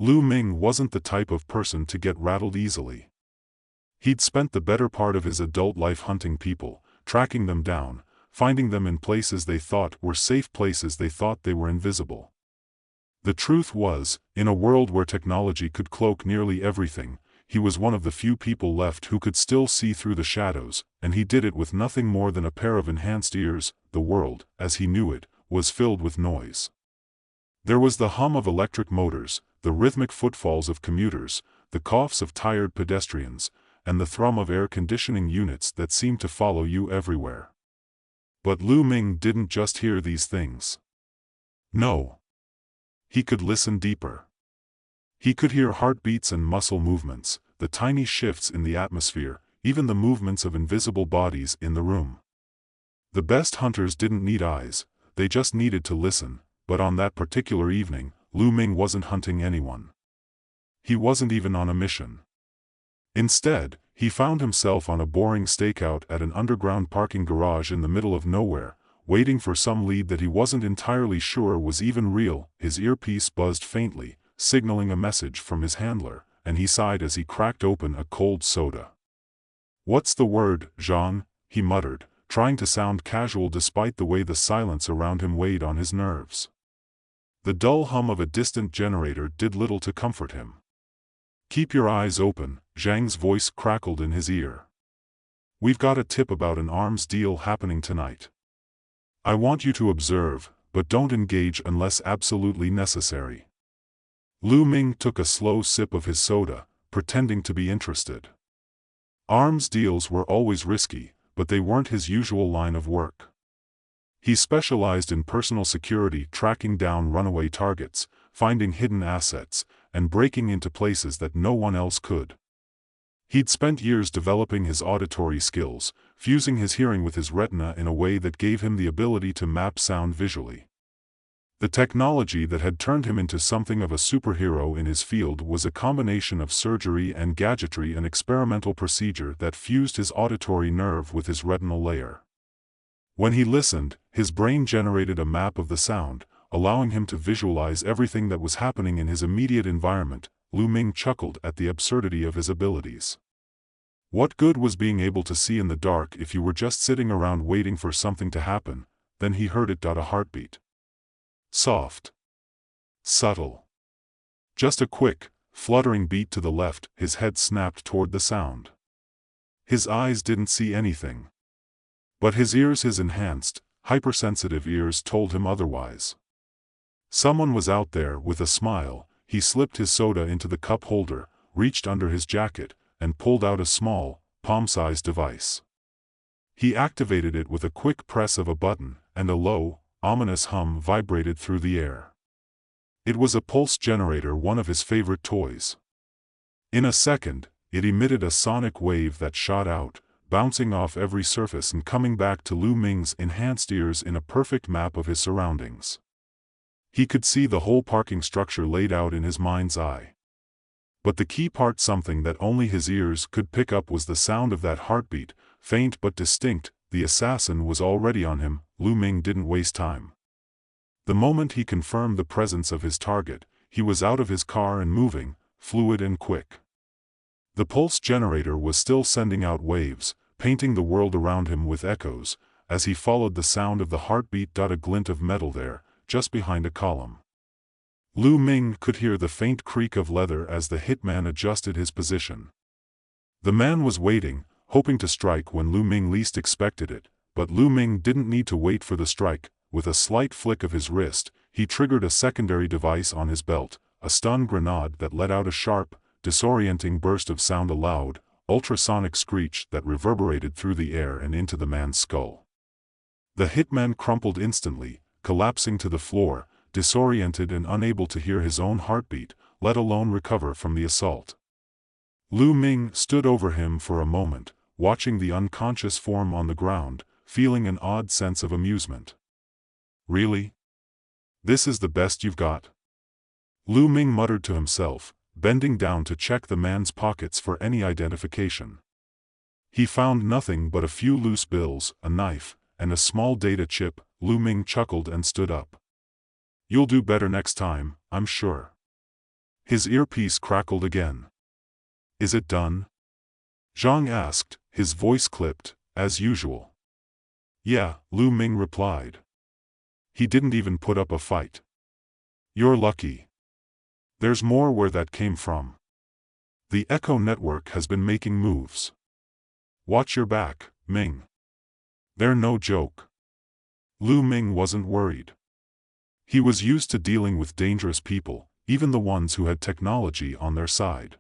Lu Ming wasn't the type of person to get rattled easily. He'd spent the better part of his adult life hunting people, tracking them down, finding them in places they thought were safe, places they thought they were invisible. The truth was, in a world where technology could cloak nearly everything, he was one of the few people left who could still see through the shadows, and he did it with nothing more than a pair of enhanced ears. The world, as he knew it, was filled with noise. There was the hum of electric motors, the rhythmic footfalls of commuters, the coughs of tired pedestrians, and the thrum of air conditioning units that seemed to follow you everywhere. But Lu Ming didn't just hear these things. No. He could listen deeper. He could hear heartbeats and muscle movements, the tiny shifts in the atmosphere, even the movements of invisible bodies in the room. The best hunters didn't need eyes, they just needed to listen, but on that particular evening, Lu Ming wasn't hunting anyone. He wasn't even on a mission. Instead, he found himself on a boring stakeout at an underground parking garage in the middle of nowhere, waiting for some lead that he wasn't entirely sure was even real. His earpiece buzzed faintly, signaling a message from his handler, and he sighed as he cracked open a cold soda. "What's the word, Jean?" he muttered, trying to sound casual despite the way the silence around him weighed on his nerves. The dull hum of a distant generator did little to comfort him. "Keep your eyes open," Zhang's voice crackled in his ear. "We've got a tip about an arms deal happening tonight. I want you to observe, but don't engage unless absolutely necessary." Lu Ming took a slow sip of his soda, pretending to be interested. Arms deals were always risky, but they weren't his usual line of work. He specialized in personal security, tracking down runaway targets, finding hidden assets, and breaking into places that no one else could. He'd spent years developing his auditory skills, fusing his hearing with his retina in a way that gave him the ability to map sound visually. The technology that had turned him into something of a superhero in his field was a combination of surgery and gadgetry, an experimental procedure that fused his auditory nerve with his retinal layer. When he listened, his brain generated a map of the sound, allowing him to visualize everything that was happening in his immediate environment. Lu Ming chuckled at the absurdity of his abilities. What good was being able to see in the dark if you were just sitting around waiting for something to happen? Then he heard it. A heartbeat. Soft. Subtle. Just a quick, fluttering beat to the left. His head snapped toward the sound. His eyes didn't see anything. But his ears, his enhanced, hypersensitive ears, told him otherwise. Someone was out there. With a smile, he slipped his soda into the cup holder, reached under his jacket, and pulled out a small, palm-sized device. He activated it with a quick press of a button, and a low, ominous hum vibrated through the air. It was a pulse generator, one of his favorite toys. In a second, it emitted a sonic wave that shot out, bouncing off every surface and coming back to Lu Ming's enhanced ears in a perfect map of his surroundings. He could see the whole parking structure laid out in his mind's eye. But the key part, something that only his ears could pick up, was the sound of that heartbeat, faint but distinct. The assassin was already on him. Lu Ming didn't waste time. The moment he confirmed the presence of his target, he was out of his car and moving, fluid and quick. The pulse generator was still sending out waves, painting the world around him with echoes, as he followed the sound of the heartbeat. A glint of metal there, just behind a column. Lu Ming could hear the faint creak of leather as the hitman adjusted his position. The man was waiting, hoping to strike when Lu Ming least expected it, but Lu Ming didn't need to wait for the strike. With a slight flick of his wrist, he triggered a secondary device on his belt, a stun grenade that let out a sharp, disorienting burst of sound, a loud, ultrasonic screech that reverberated through the air and into the man's skull. The hitman crumpled instantly, collapsing to the floor, disoriented and unable to hear his own heartbeat, let alone recover from the assault. Lu Ming stood over him for a moment, watching the unconscious form on the ground, feeling an odd sense of amusement. "Really? This is the best you've got?" Lu Ming muttered to himself, bending down to check the man's pockets for any identification. He found nothing but a few loose bills, a knife, and a small data chip. Lu Ming chuckled and stood up. "You'll do better next time, I'm sure." His earpiece crackled again. Is it done? Zhang asked, his voice clipped, as usual. Yeah, Lu Ming replied. He didn't even put up a fight. You're lucky. There's more where that came from. The Echo Network has been making moves. Watch your back, Ming. They're no joke. Lu Ming wasn't worried. He was used to dealing with dangerous people, even the ones who had technology on their side.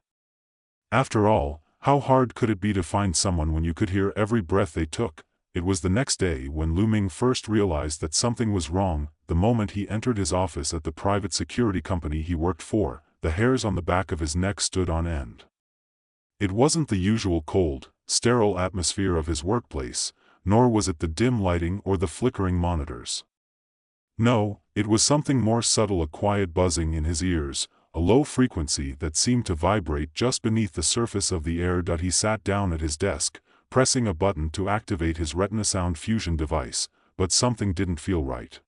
After all, how hard could it be to find someone when you could hear every breath they took? It was the next day when Lu Ming first realized that something was wrong. The moment he entered his office at the private security company he worked for, the hairs on the back of his neck stood on end. It wasn't the usual cold, sterile atmosphere of his workplace, nor was it the dim lighting or the flickering monitors. No, it was something more subtle, a quiet buzzing in his ears, a low frequency that seemed to vibrate just beneath the surface of the air. He sat down at his desk, pressing a button to activate his retina sound fusion device, but something didn't feel right.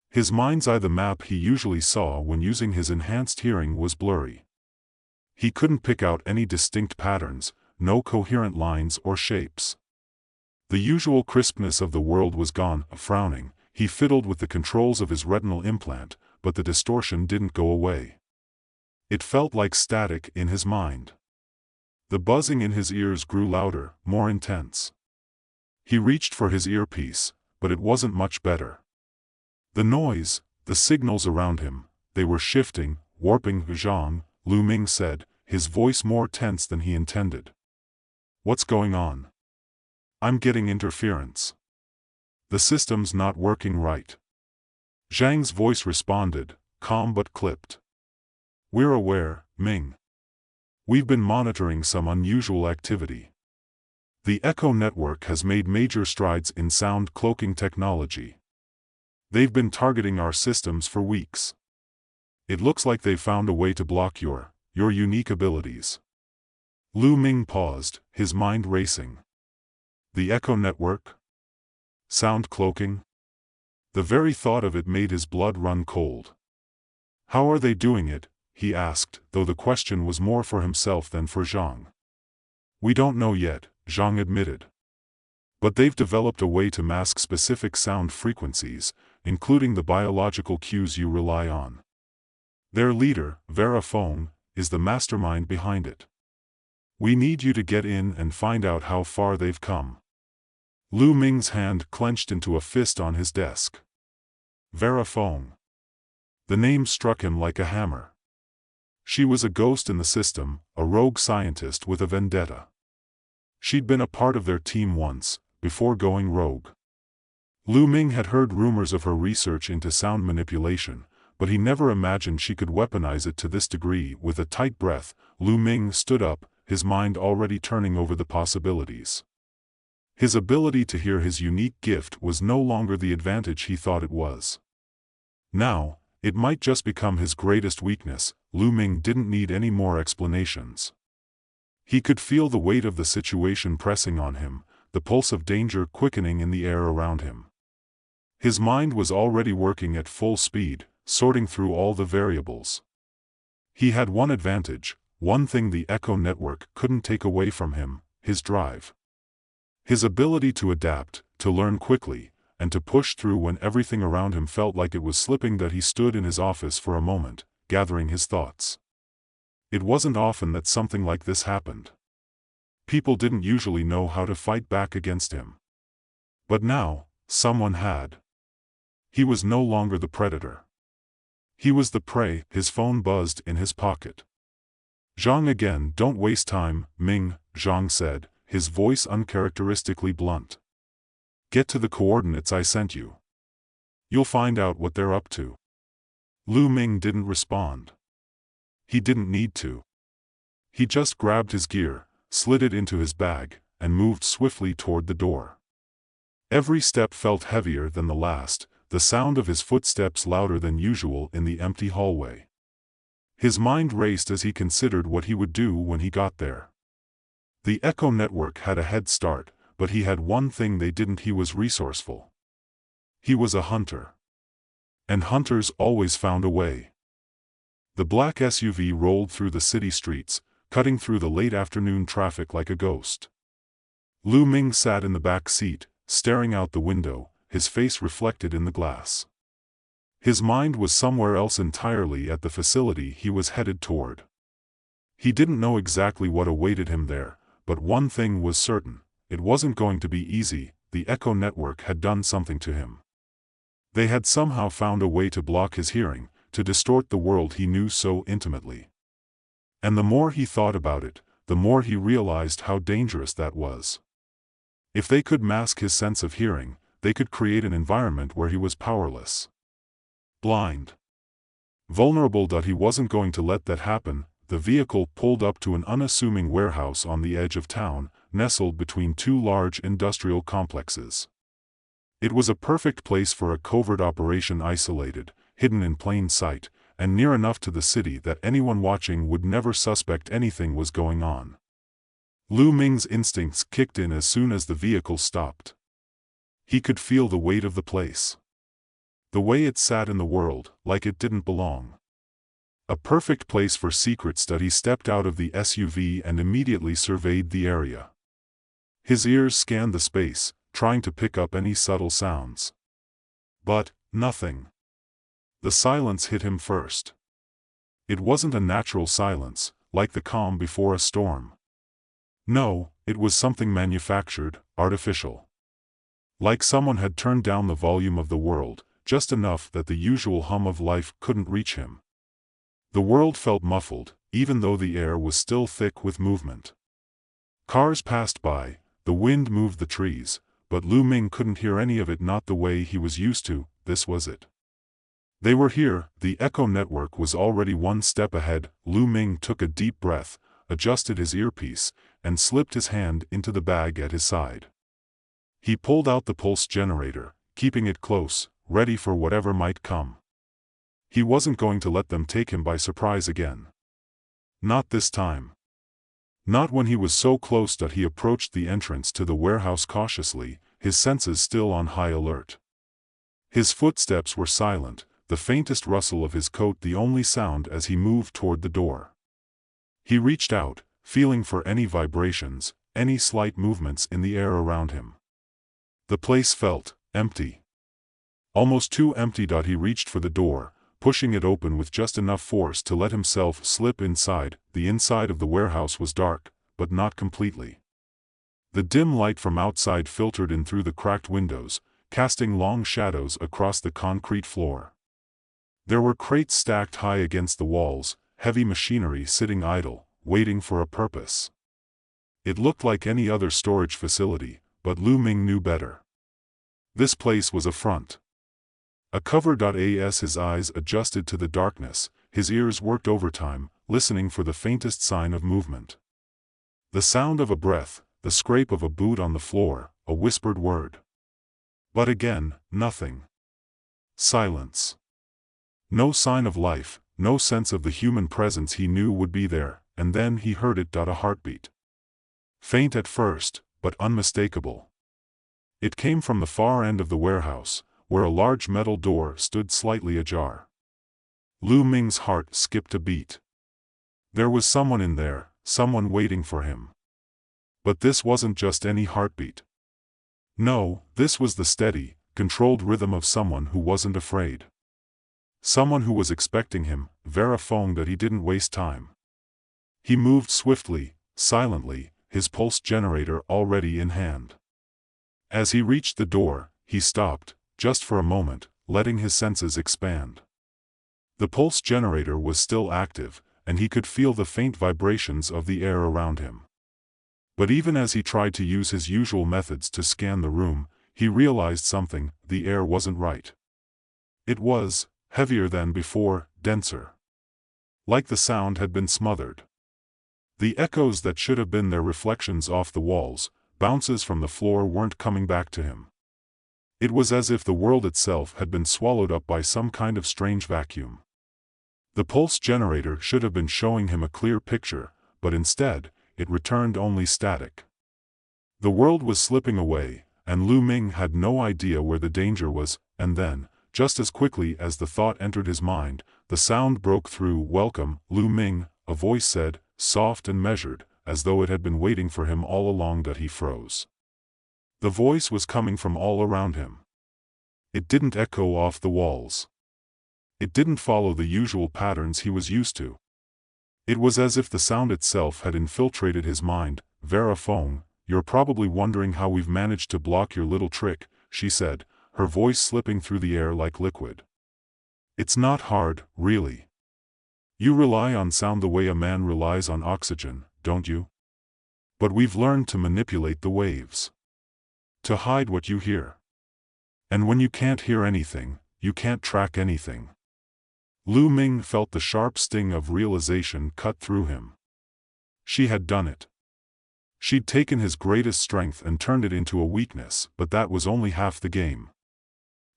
His mind's eye, the map he usually saw when using his enhanced hearing, was blurry. He couldn't pick out any distinct patterns, no coherent lines or shapes. The usual crispness of the world was gone. Frowning, he fiddled with the controls of his retinal implant, but the distortion didn't go away. It felt like static in his mind. The buzzing in his ears grew louder, more intense. He reached for his earpiece, but it wasn't much better. The noise, the signals around him, they were shifting, warping. Zhang, Lu Ming said, his voice more tense than he intended. What's going on? I'm getting interference. The system's not working right. Zhang's voice responded, calm but clipped. We're aware, Ming. We've been monitoring some unusual activity. The Echo Network has made major strides in sound cloaking technology. They've been targeting our systems for weeks. It looks like they've found a way to block your unique abilities. Lu Ming paused, his mind racing. The Echo Network? Sound cloaking? The very thought of it made his blood run cold. How are they doing it? He asked, though the question was more for himself than for Zhang. We don't know yet, Zhang admitted. But they've developed a way to mask specific sound frequencies, including the biological cues you rely on. Their leader, Vera Fong, is the mastermind behind it. We need you to get in and find out how far they've come. Lu Ming's hand clenched into a fist on his desk. Vera Fong. The name struck him like a hammer. She was a ghost in the system, a rogue scientist with a vendetta. She'd been a part of their team once, before going rogue. Lu Ming had heard rumors of her research into sound manipulation, but he never imagined she could weaponize it to this degree. With a tight breath, Lu Ming stood up, his mind already turning over the possibilities. His ability to hear, his unique gift, was no longer the advantage he thought it was. Now, it might just become his greatest weakness. Lu Ming didn't need any more explanations. He could feel the weight of the situation pressing on him, the pulse of danger quickening in the air around him. His mind was already working at full speed, sorting through all the variables. He had one advantage, one thing the Echo Network couldn't take away from him: his drive. His ability to adapt, to learn quickly, and to push through when everything around him felt like it was slipping. He stood in his office for a moment, gathering his thoughts. It wasn't often that something like this happened. People didn't usually know how to fight back against him. But now, someone had. He was no longer the predator. He was the prey. His phone buzzed in his pocket. Zhang again. Don't waste time, Ming, Zhang said, his voice uncharacteristically blunt. Get to the coordinates I sent you. You'll find out what they're up to. Lu Ming didn't respond. He didn't need to. He just grabbed his gear, slid it into his bag, and moved swiftly toward the door. Every step felt heavier than the last, the sound of his footsteps louder than usual in the empty hallway. His mind raced as he considered what he would do when he got there. The Echo Network had a head start, but he had one thing they didn't: he was resourceful. He was a hunter. And hunters always found a way. The black SUV rolled through the city streets, cutting through the late afternoon traffic like a ghost. Lu Ming sat in the back seat, staring out the window, his face reflected in the glass. His mind was somewhere else entirely, at the facility he was headed toward. He didn't know exactly what awaited him there, but one thing was certain: it wasn't going to be easy. The Echo Network had done something to him. They had somehow found a way to block his hearing, to distort the world he knew so intimately. And the more he thought about it, the more he realized how dangerous that was. If they could mask his sense of hearing, they could create an environment where he was powerless. Blind. Vulnerable. He wasn't going to let that happen. The vehicle pulled up to an unassuming warehouse on the edge of town, nestled between two large industrial complexes. It was a perfect place for a covert operation, isolated, hidden in plain sight, and near enough to the city that anyone watching would never suspect anything was going on. Lu Ming's instincts kicked in as soon as the vehicle stopped. He could feel the weight of the place. The way it sat in the world, like it didn't belong. A perfect place for secrets. He stepped out of the SUV and immediately surveyed the area. His ears scanned the space, trying to pick up any subtle sounds. But nothing. The silence hit him first. It wasn't a natural silence, like the calm before a storm. No, it was something manufactured, artificial. Like someone had turned down the volume of the world, just enough that the usual hum of life couldn't reach him. The world felt muffled, even though the air was still thick with movement. Cars passed by, the wind moved the trees, but Lu Ming couldn't hear any of it, not the way he was used to. This was it. They were here. The Echo Network was already one step ahead. Lu Ming took a deep breath, adjusted his earpiece, and slipped his hand into the bag at his side. He pulled out the pulse generator, keeping it close, ready for whatever might come. He wasn't going to let them take him by surprise again. Not this time. Not when he was so close. He approached the entrance to the warehouse cautiously, his senses still on high alert. His footsteps were silent, the faintest rustle of his coat the only sound as he moved toward the door. He reached out, feeling for any vibrations, any slight movements in the air around him. The place felt empty. Almost too empty. He reached for the door, pushing it open with just enough force to let himself slip inside. The inside of the warehouse was dark, but not completely. The dim light from outside filtered in through the cracked windows, casting long shadows across the concrete floor. There were crates stacked high against the walls, heavy machinery sitting idle, waiting for a purpose. It looked like any other storage facility, but Lu Ming knew better. This place was a front. A cover. As his eyes adjusted to the darkness, his ears worked overtime, listening for the faintest sign of movement. The sound of a breath, the scrape of a boot on the floor, a whispered word. But again, nothing. Silence. No sign of life, no sense of the human presence he knew would be there, and then he heard it. A heartbeat. Faint at first, but unmistakable. It came from the far end of the warehouse, where a large metal door stood slightly ajar. Lu Ming's heart skipped a beat. There was someone in there, someone waiting for him. But this wasn't just any heartbeat. No, this was the steady, controlled rhythm of someone who wasn't afraid. Someone who was expecting him, verifying that he didn't waste time. He moved swiftly, silently, his pulse generator already in hand. As he reached the door, he stopped, just for a moment, letting his senses expand. The pulse generator was still active, and he could feel the faint vibrations of the air around him. But even as he tried to use his usual methods to scan the room, he realized something: the air wasn't right. It was heavier than before, denser. Like the sound had been smothered. The echoes that should have been their reflections off the walls, bounces from the floor, weren't coming back to him. It was as if the world itself had been swallowed up by some kind of strange vacuum. The pulse generator should have been showing him a clear picture, but instead, it returned only static. The world was slipping away, and Lu Ming had no idea where the danger was, and then, just as quickly as the thought entered his mind, the sound broke through. "Welcome, Lu Ming," a voice said, soft and measured, as though it had been waiting for him all along. That he froze. The voice was coming from all around him. It didn't echo off the walls. It didn't follow the usual patterns he was used to. It was as if the sound itself had infiltrated his mind. "Vera Fong, you're probably wondering how we've managed to block your little trick," she said, her voice slipping through the air like liquid. "It's not hard, really. You rely on sound the way a man relies on oxygen, don't you? But we've learned to manipulate the waves. To hide what you hear. And when you can't hear anything, you can't track anything." Lu Ming felt the sharp sting of realization cut through him. She had done it. She'd taken his greatest strength and turned it into a weakness, but that was only half the game.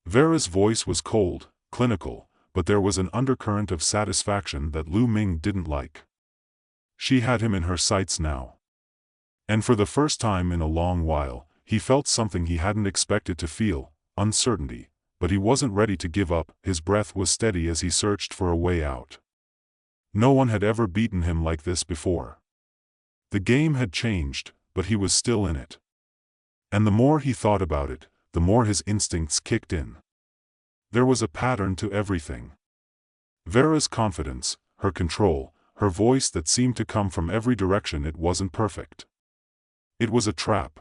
Vera's voice was cold, clinical, but there was an undercurrent of satisfaction that Lu Ming didn't like. She had him in her sights now. And for the first time in a long while, he felt something he hadn't expected to feel: uncertainty. But he wasn't ready to give up. His breath was steady as he searched for a way out. No one had ever beaten him like this before. The game had changed, but he was still in it. And the more he thought about it, the more his instincts kicked in. There was a pattern to everything. Vera's confidence, her control, her voice that seemed to come from every direction. It wasn't perfect. It was a trap.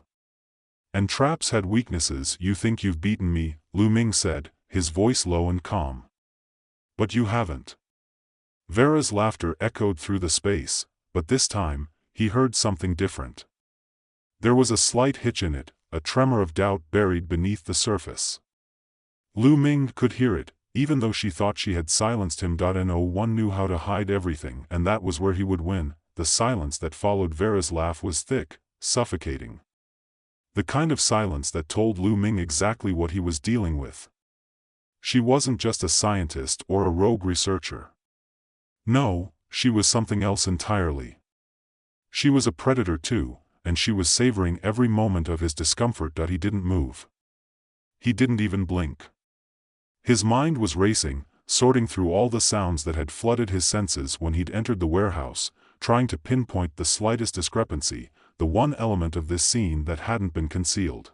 And traps had weaknesses. "You think you've beaten me," Lu Ming said, his voice low and calm. "But you haven't." Vera's laughter echoed through the space, but this time, he heard something different. There was a slight hitch in it, a tremor of doubt buried beneath the surface. Lu Ming could hear it, even though she thought she had silenced him. No one knew how to hide everything, and that was where he would win. The silence that followed Vera's laugh was thick, suffocating. The kind of silence that told Lu Ming exactly what he was dealing with. She wasn't just a scientist or a rogue researcher. No, she was something else entirely. She was a predator too, and she was savoring every moment of his discomfort. He didn't move. He didn't even blink. His mind was racing, sorting through all the sounds that had flooded his senses when he'd entered the warehouse, trying to pinpoint the slightest discrepancy, the one element of this scene that hadn't been concealed.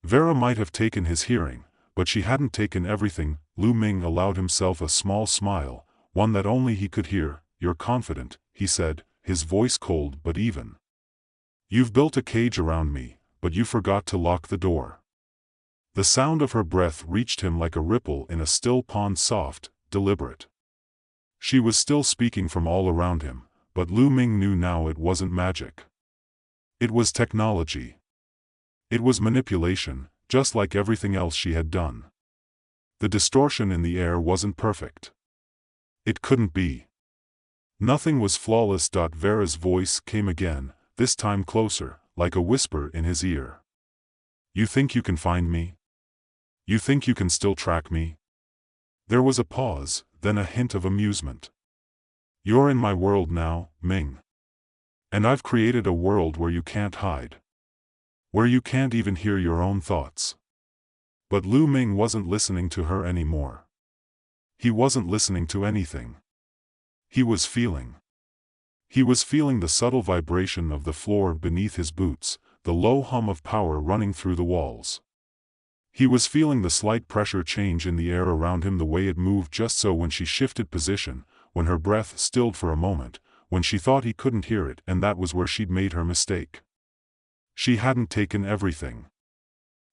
Vera might have taken his hearing, but she hadn't taken everything. Lu Ming allowed himself a small smile, one that only he could hear. "You're confident," he said, his voice cold but even. "You've built a cage around me, but you forgot to lock the door." The sound of her breath reached him like a ripple in a still pond, soft, deliberate. She was still speaking from all around him, but Lu Ming knew now it wasn't magic. It was technology. It was manipulation, just like everything else she had done. The distortion in the air wasn't perfect. It couldn't be. Nothing was flawless. Vera's voice came again, this time closer, like a whisper in his ear. "You think you can find me? You think you can still track me?" There was a pause, then a hint of amusement. "You're in my world now, Ming. And I've created a world where you can't hide. Where you can't even hear your own thoughts." But Lu Ming wasn't listening to her anymore. He wasn't listening to anything. He was feeling. He was feeling the subtle vibration of the floor beneath his boots, the low hum of power running through the walls. He was feeling the slight pressure change in the air around him, the way it moved just so when she shifted position, when her breath stilled for a moment, when she thought he couldn't hear it. And that was where she'd made her mistake. She hadn't taken everything.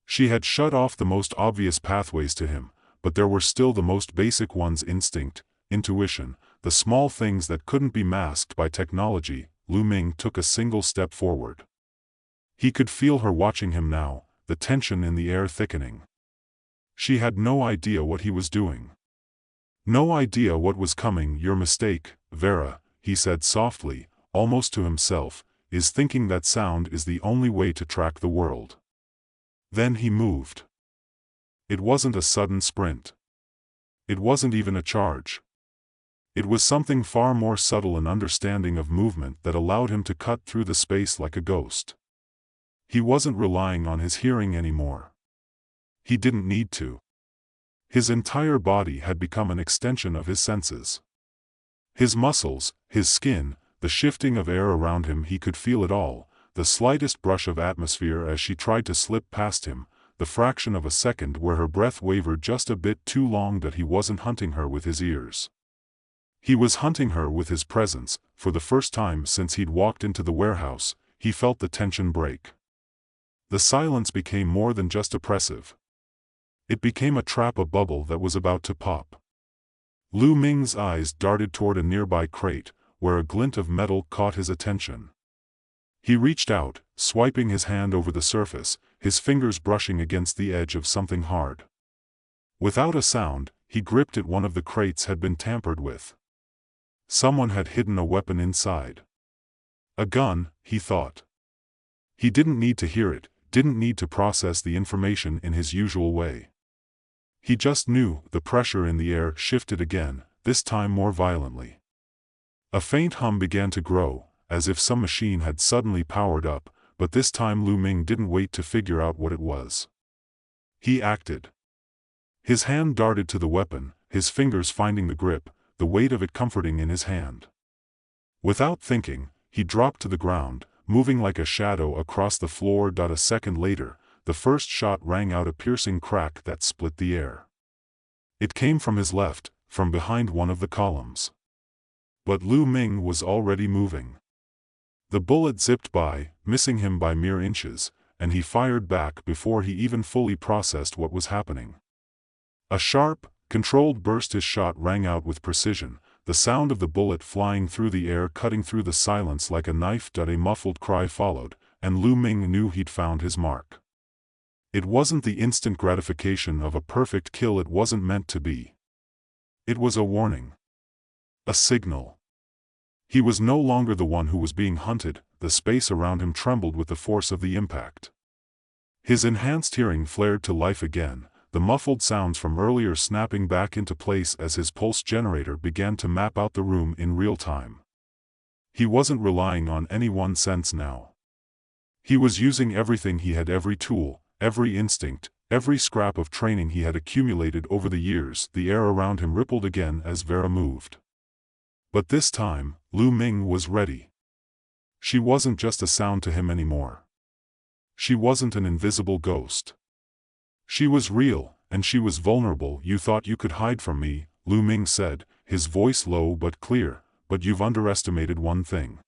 She had shut off the most obvious pathways to him, but there were still the most basic ones: instinct, intuition, the small things that couldn't be masked by technology. Lu Ming took a single step forward. He could feel her watching him now, the tension in the air thickening. She had no idea what he was doing. No idea what was coming. "Your mistake, Vera," he said softly, almost to himself, "is thinking that sound is the only way to track the world." Then he moved. It wasn't a sudden sprint. It wasn't even a charge. It was something far more subtle, an understanding of movement that allowed him to cut through the space like a ghost. He wasn't relying on his hearing anymore. He didn't need to. His entire body had become an extension of his senses. His muscles, his skin, the shifting of air around him, he could feel it all, the slightest brush of atmosphere as she tried to slip past him, the fraction of a second where her breath wavered just a bit too long that he wasn't hunting her with his ears. He was hunting her with his presence. For the first time since he'd walked into the warehouse, he felt the tension break. The silence became more than just oppressive. It became a trap, a bubble that was about to pop. Lu Ming's eyes darted toward a nearby crate, where a glint of metal caught his attention. He reached out, swiping his hand over the surface, his fingers brushing against the edge of something hard. Without a sound, he gripped at one of the crates had been tampered with. Someone had hidden a weapon inside. A gun, he thought. He didn't need to hear it, didn't need to process the information in his usual way. He just knew. The pressure in the air shifted again, this time more violently. A faint hum began to grow, as if some machine had suddenly powered up, but this time Lu Ming didn't wait to figure out what it was. He acted. His hand darted to the weapon, his fingers finding the grip, the weight of it comforting in his hand. Without thinking, he dropped to the ground, moving like a shadow across the floor. A second later, the first shot rang out, a piercing crack that split the air. It came from his left, from behind one of the columns. But Lu Ming was already moving. The bullet zipped by, missing him by mere inches, and he fired back before he even fully processed what was happening. A sharp, controlled burst. His shot rang out with precision, the sound of the bullet flying through the air cutting through the silence like a knife. A muffled cry followed, and Lu Ming knew he'd found his mark. It wasn't the instant gratification of a perfect kill, it wasn't meant to be. It was a warning. A signal. He was no longer the one who was being hunted. The space around him trembled with the force of the impact. His enhanced hearing flared to life again, the muffled sounds from earlier snapping back into place as his pulse generator began to map out the room in real time. He wasn't relying on any one sense now. He was using everything he had, every tool, every instinct, every scrap of training he had accumulated over the years. The air around him rippled again as Vera moved. But this time, Lu Ming was ready. She wasn't just a sound to him anymore. She wasn't an invisible ghost. She was real, and she was vulnerable. You thought you could hide from me, Lu Ming said, his voice low but clear, but you've underestimated one thing.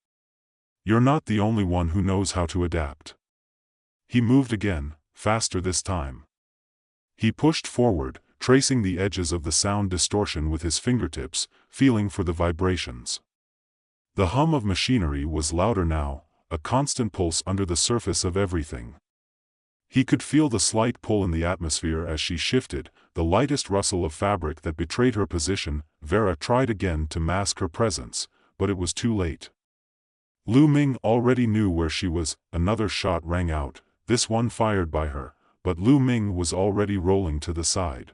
You're not the only one who knows how to adapt. He moved again, faster this time. He pushed forward, tracing the edges of the sound distortion with his fingertips, feeling for the vibrations. The hum of machinery was louder now, a constant pulse under the surface of everything. He could feel the slight pull in the atmosphere as she shifted, the lightest rustle of fabric that betrayed her position. Vera tried again to mask her presence, but it was too late. Lu Ming already knew where she was. Another shot rang out, this one fired by her, but Lu Ming was already rolling to the side.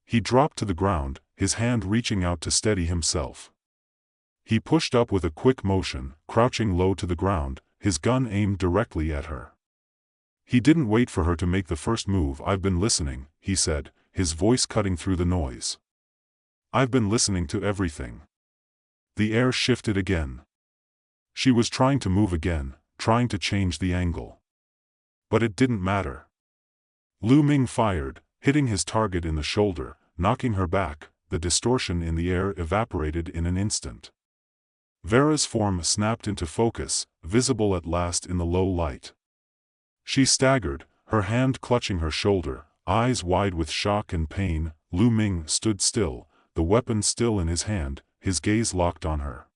He dropped to the ground, his hand reaching out to steady himself. He pushed up with a quick motion, crouching low to the ground, his gun aimed directly at her. He didn't wait for her to make the first move. I've been listening, he said, his voice cutting through the noise. I've been listening to everything. The air shifted again. She was trying to move again, trying to change the angle. But it didn't matter. Lu Ming fired, hitting his target in the shoulder, knocking her back. The distortion in the air evaporated in an instant. Vera's form snapped into focus, visible at last in the low light. She staggered, her hand clutching her shoulder, eyes wide with shock and pain. Lu Ming stood still, the weapon still in his hand, his gaze locked on her.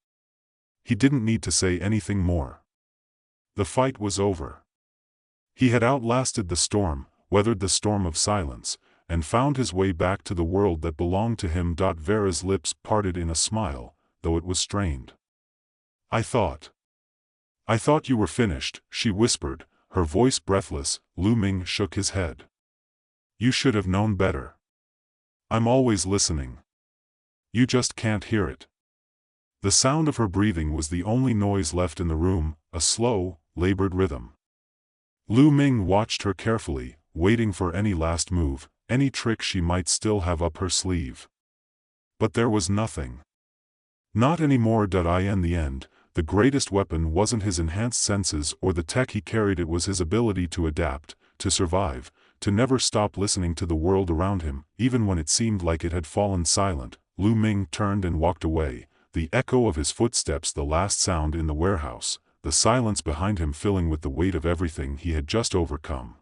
He didn't need to say anything more. The fight was over. He had outlasted the storm, weathered the storm of silence, and found his way back to the world that belonged to him. Vera's lips parted in a smile, though it was strained. I thought you were finished, she whispered, her voice breathless. Lu Ming shook his head. You should have known better. I'm always listening. You just can't hear it. The sound of her breathing was the only noise left in the room, a slow, labored rhythm. Lu Ming watched her carefully, waiting for any last move. any trick she might still have up her sleeve. But there was nothing. Not anymore. In the end, the greatest weapon wasn't his enhanced senses or the tech he carried, it was his ability to adapt, to survive, to never stop listening to the world around him, even when it seemed like it had fallen silent. Lu Ming turned and walked away, the echo of his footsteps the last sound in the warehouse, the silence behind him filling with the weight of everything he had just overcome.